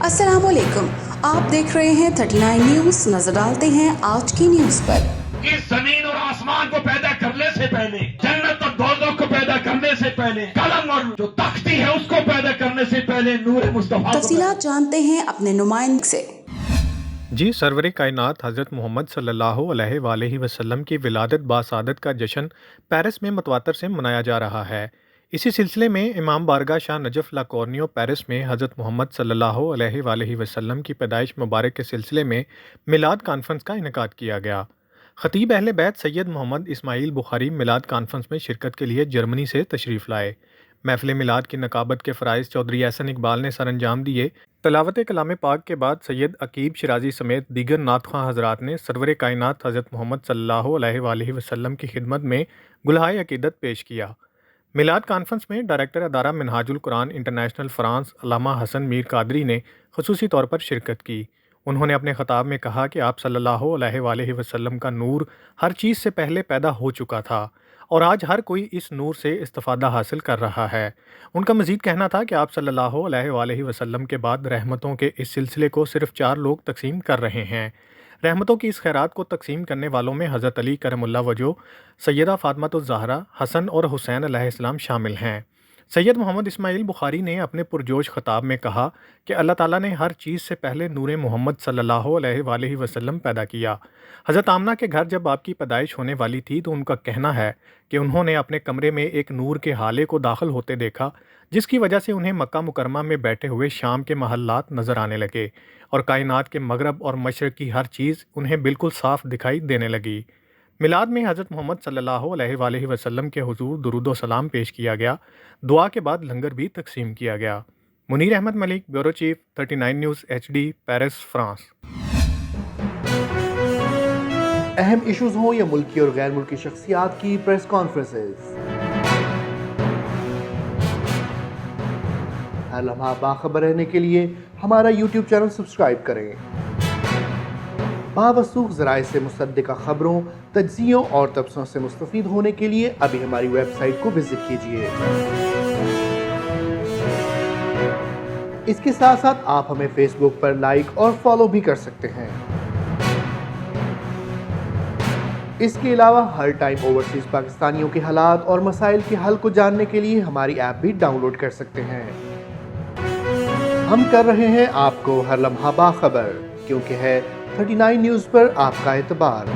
अस्सलाम वालेकुम, आप देख रहे हैं 39 न्यूज़। नजर डालते हैं आज की न्यूज़ पर। इस जमीन और आसमान को पैदा करने से पहले, जन्नत और दोज़ख को पैदा करने से पहले, कलम और जो तख्ती है उसको पैदा करने से पहले नूर मुस्तफा को तफसीलात जानते हैं अपने नुमाइंदे से। जी, सरवर कायनात हज़रत मोहम्मद सल्लल्लाहु अलैहि वसल्लम की विलादत बासादत का जश्न पेरिस में मतवातर से मनाया जा रहा है। इसी सिलसिले में इमाम बारगाह शाह नजफ़ ला कॉर्नियो पेरिस में हज़रत मोहम्मद सल्लल्लाहु अलैहि वसल्लम की पैदाइश मुबारक के सिलसिले में मिलाद कॉन्फ्रेंस का इनेकाद किया गया। ख़तीब अहले बैत सैयद मोहम्मद इस्माइल बुखारी मिलाद कॉन्फ्रेंस में शिरकत के लिए जर्मनी से तशरीफ़ लाए। महफ़िल मिलाद की नकाबत के फ़राइज़ चौधरी एहसन इकबाल ने सरअंजाम दिए। तलावत कलाम पाक के बाद सैयद अकीब शिराजी समेत दीगर नातख़्वां हज़रात ने सरवर कायनात हज़रत मोहम्मद सल्लल्लाहु अलैहि वसल्लम की खिदमत में गुलहाए अक़ीदत पेश किया। मिलाद कॉन्फ्रेंस में डायरेक्टर अदारा मिनहाजुल कुरान इंटरनेशनल फ्रांस अल्लामा हसन मीर कादरी ने ख़ुसूसी तौर पर शिरकत की। उन्होंने अपने ख़ताब में कहा कि आप सल्लल्लाहु अलैहि वसल्लम का नूर हर चीज़ से पहले पैदा हो चुका था और आज हर कोई इस नूर से इस्तिफ़ादा हासिल कर रहा है। उनका मज़ीद कहना था कि आप सल्लल्लाहु अलैहि वसल्लम के बाद रहमतों के इस सिलसिले को सिर्फ़ 4 लोग तकसीम कर रहे हैं। रहमतों की इस खैरात को तकसीम करने वालों में हज़रत अली करमुल्लाह वजह, सैयदा फ़ातिमा ज़हरा, हसन और हुसैन अलैहिस्सलाम शामिल हैं। सैयद मोहम्मद इस्माइल बुखारी ने अपने पुरजोश ख़ताब में कहा कि अल्लाह ताला ने हर चीज़ से पहले नूर मोहम्मद सल्लल्लाहु अलैहि वसल्लम पैदा किया। हज़रत आमना के घर जब आपकी पैदाइश होने वाली थी तो उनका कहना है कि उन्होंने अपने कमरे में एक नूर के हाले को दाखिल होते देखा, जिसकी वजह से उन्हें मक्का मुकरमा में बैठे हुए शाम के महल्लात नज़र आने लगे और कायनात के मगरब और मशरक़ की हर चीज़ उन्हें बिल्कुल साफ़ दिखाई देने लगी। मिलाद में हज़रत मोहम्मद सल्लल्लाहु अलैहि वसल्लम के हुज़ूर दुरूद व सलाम पेश किया गया। दुआ के बाद लंगर भी तकसीम किया गया। Munir Ahmed Malik, bureau chief, 39 news HD, Paris, France. अहम इश्यूज हों या मुल्की और गैर मुल्की शख्सियात की प्रेस कॉन्फ्रेंसेस, हर लम्हा बाखबर रहने के लिए हमारा यूट्यूब चैनल सब्सक्राइब करें। बावसूख ज़राए से मुसद्दिक़ा खबरों, तज्ज़ियों और तबसरों से मुस्तफ़ीद होने के लिए अभी हमारी वेबसाइट को विजिट कीजिए। इसके साथ साथ आप हमें फेसबुक पर लाइक और फॉलो भी कर सकते हैं। इसके अलावा हर टाइम ओवरसीज़ पाकिस्तानियों के हालात और मसाइल के हल को जानने के लिए हमारी ऐप भी डाउनलोड कर सकते हैं। हम कर रहे हैं आपको हर लम्हा बाखबर, क्योंकि है 39 न्यूज़ पर आपका एतबार।